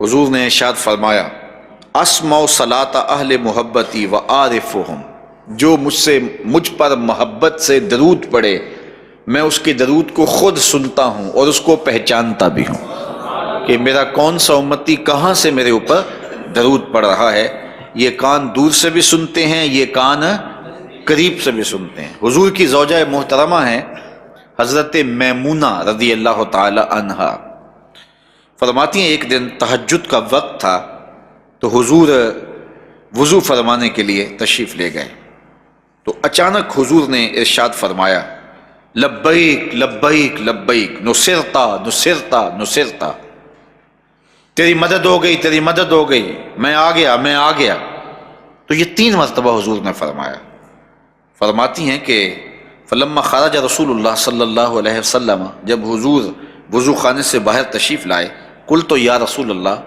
حضور نے ارشاد فرمایا اسمع صلاۃ اہل محبتی و عارفہم، جو مجھ پر محبت سے درود پڑھے میں اس کے درود کو خود سنتا ہوں اور اس کو پہچانتا بھی ہوں کہ میرا کون سا امتی کہاں سے میرے اوپر درود پڑھ رہا ہے۔ یہ کان دور سے بھی سنتے ہیں، یہ کان قریب سے بھی سنتے ہیں۔ حضور کی زوجہ محترمہ ہیں حضرت میمونہ رضی اللہ تعالی عنہا، فرماتی ہیں ایک دن تہجد کا وقت تھا تو حضور وضو فرمانے کے لیے تشریف لے گئے، تو اچانک حضور نے ارشاد فرمایا لبیک لبیک لبیک نصرتا نصرتا نصرتا، تیری مدد ہو گئی تیری مدد ہو گئی، میں آ گیا میں آ گیا۔ تو یہ 3 مرتبہ حضور نے فرمایا۔ فرماتی ہیں کہ فلما خرج رسول اللہ صلی اللہ علیہ وسلم، جب حضور وضو خانے سے باہر تشریف لائے، قلت یا رسول اللہ،